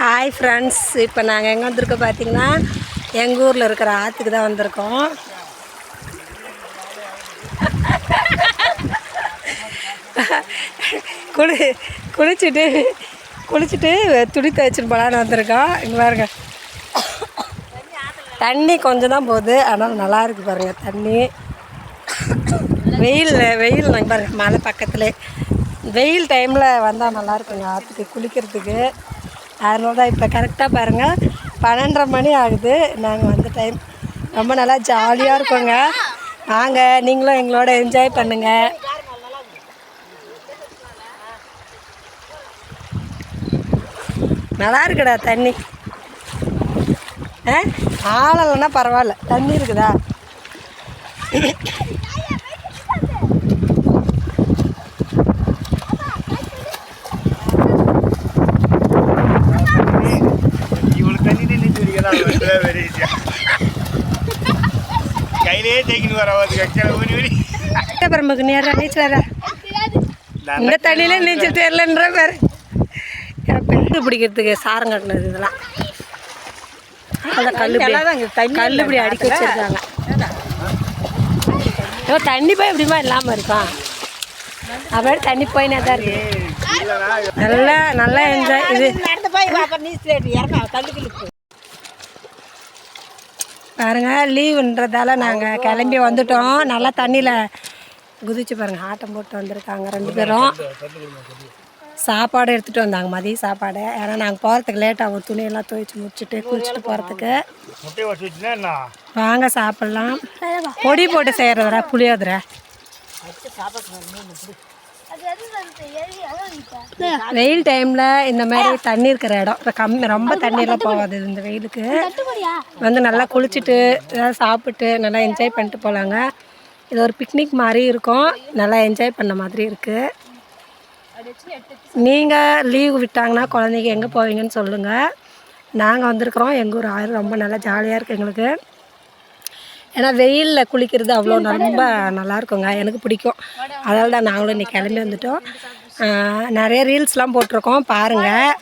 Hi friends, இப்போ நாங்கள் எங்கே வந்திருக்கோம் பார்த்தீங்கன்னா எங்கள் ஊரில் இருக்கிற ஆற்றுக்கு தான் வந்திருக்கோம். குளிச்சுட்டு துணி துவைச்சிட்டு போகலான்னு வந்திருக்கோம். இங்கே பாருங்க, தண்ணி கொஞ்சம் தான் போகுது, ஆனால் நல்லா இருக்குது பாருங்கள் தண்ணி. வெயில் நாங்கள் பாருங்கள் மலை பக்கத்தில். வெயில் டைமில் வந்தால் நல்லாயிருக்குங்க ஆற்றுக்கு குளிக்கிறதுக்கு. அதனால தான் இப்போ கரெக்டாக பாருங்கள் 12:30 மணி ஆகுது. நாங்கள் வந்த டைம் ரொம்ப நல்லா ஜாலியாக இருக்கோங்க. வாங்க நீங்களும் எங்களோட என்ஜாய் பண்ணுங்கள். நல்லா இருக்குடா தண்ணி. ஆளலைன்னா பரவாயில்ல, தண்ணி இருக்குதா. இந்த தண்ணியில நீச்சல் தெரியலன்ற பேர் பெண்டு பிடிக்கிறதுக்கு சாரம் கட்டினது. இதெல்லாம் கல்லுபடி அடிக்க வச்சிருக்காங்க. தண்ணி போய் எப்படிமா இல்லாமல் இருக்கான். அப்படியே தண்ணி போயினே தான் இருக்கு. நல்லா என்ஜாய். இது பாருங்க, லீவுன்றதால நாங்கள் கிளம்பி வந்துட்டோம். நல்லா தண்ணியில் குதிச்சு பாருங்கள், ஆட்டம் போட்டு வந்திருக்காங்க 2 பேரும். சாப்பாடு எடுத்துகிட்டு வந்தாங்க, மதிய சாப்பாடு. ஏன்னா நாங்கள் போகிறதுக்கு லேட்டாகும், துணியெல்லாம் துவைச்சி முடிச்சுட்டு குளிச்சுட்டு போகிறதுக்கு. வாங்க சாப்பிட்லாம். பொடி போட்டு செய்கிறதுரா புளியோதரை. வெயில் டைமில் இந்த மாதிரி தண்ணி இருக்கிற இடம் ரொம்ப தண்ணியெல்லாம் போகாது. இந்த வெயிலுக்கு வந்து நல்லா குளிச்சுட்டு ஏதாவது சாப்பிட்டு நல்லா என்ஜாய் பண்ணிட்டு போகலாங்க. இது ஒரு பிக்னிக் மாதிரி இருக்கும், நல்லா என்ஜாய் பண்ண மாதிரி இருக்குது. நீங்கள் லீவு விட்டாங்கன்னா குழந்தைங்க எங்கே போவீங்கன்னு சொல்லுங்கள். நாங்கள் வந்திருக்கிறோம். எங்கள் ஊர் ஆறு ரொம்ப நல்லா ஜாலியாக இருக்குது எங்களுக்கு. ஏன்னா வெயிலில் குளிக்கிறது அவ்வளோ ரொம்ப நல்லாயிருக்குங்க, எனக்கு பிடிக்கும். அதனால தான் நாங்களும் இன்றைக்கி கிளம்பி வந்துட்டோம். நிறைய ரீல்ஸ்லாம் போட்டிருக்கோம், பாருங்கள்.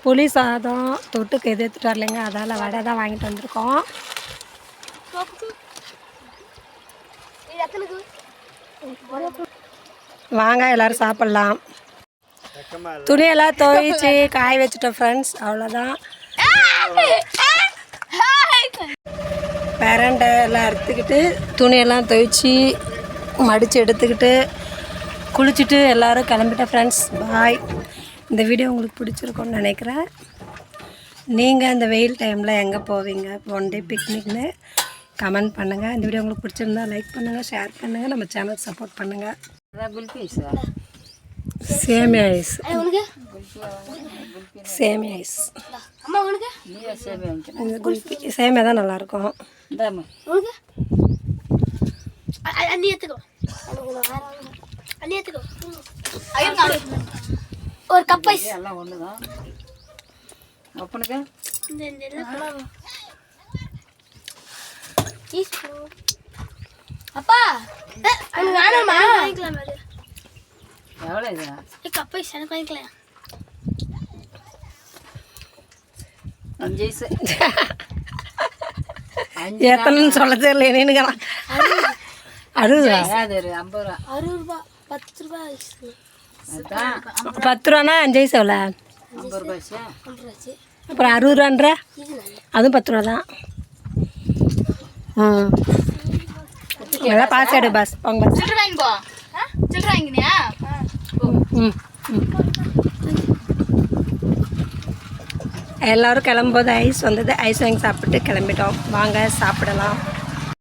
புளி சாதம் தொட்டுக்கு எது எடுத்துகிட்டு வரலைங்க, அதால் வடை தான் வாங்கிட்டு வந்திருக்கோம். வாங்க எல்லோரும் சாப்பிட்லாம். துணியெல்லாம் துவைச்சி காய வச்சுட்டோம் ஃப்ரெண்ட்ஸ், அவ்வளோதான். பேரண்டை எல்லாம் அறுத்துக்கிட்டு துணியெல்லாம் துவைச்சி மடித்து எடுத்துக்கிட்டு குளிச்சுட்டு எல்லோரும் கிளம்பிட்டோம் ஃப்ரெண்ட்ஸ். பாய். இந்த வீடியோ உங்களுக்கு பிடிச்சிருக்கோன்னு நினைக்கிறேன். நீங்கள் இந்த வெயில் டைமில் எங்கே போவீங்க 1 டே பிக்னிக்னு கமெண்ட் பண்ணுங்கள். இந்த வீடியோ உங்களுக்கு பிடிச்சிருந்தா லைக் பண்ணுங்கள், ஷேர் பண்ணுங்கள், நம்ம சேனலுக்கு சப்போர்ட் பண்ணுங்கள். சேமியா ஐஸ், சேமியா ஐஸ், சேமியா தான் நல்லாயிருக்கும். ஒரு கப் ஐஸ் எல்லாம் ஒண்ணுதான். அப்பனுக்கு அப்பா எனக்கு வேணாமா, வாங்கிக்கலாம். எவ்வளோ இது கப் ஐஸ் எனக்கு வாங்கிக்கலாம். 5 ஐஸ் எத்தனைன்னு சொல்ல தெரியல. என்னன்னு 60 ரூபா 10 ரூபா ஐஸ். 10 ரூபானா 5 ஐஸ் எவ்வளோ? 50 ரூபாய். அப்புறம் 60 ரூபான்ற அதுவும் 10 ரூபா தான். எல்லாம் பாஸ் ஆகிடு பாஸ். வாங்க பாஸ். எல்லோரும் கிளம்பும்போது ஐஸ் வந்தது, ஐஸ் வாங்கி சாப்பிட்டு கிளம்பிட்டோம். வாங்க சாப்பிடலாம்.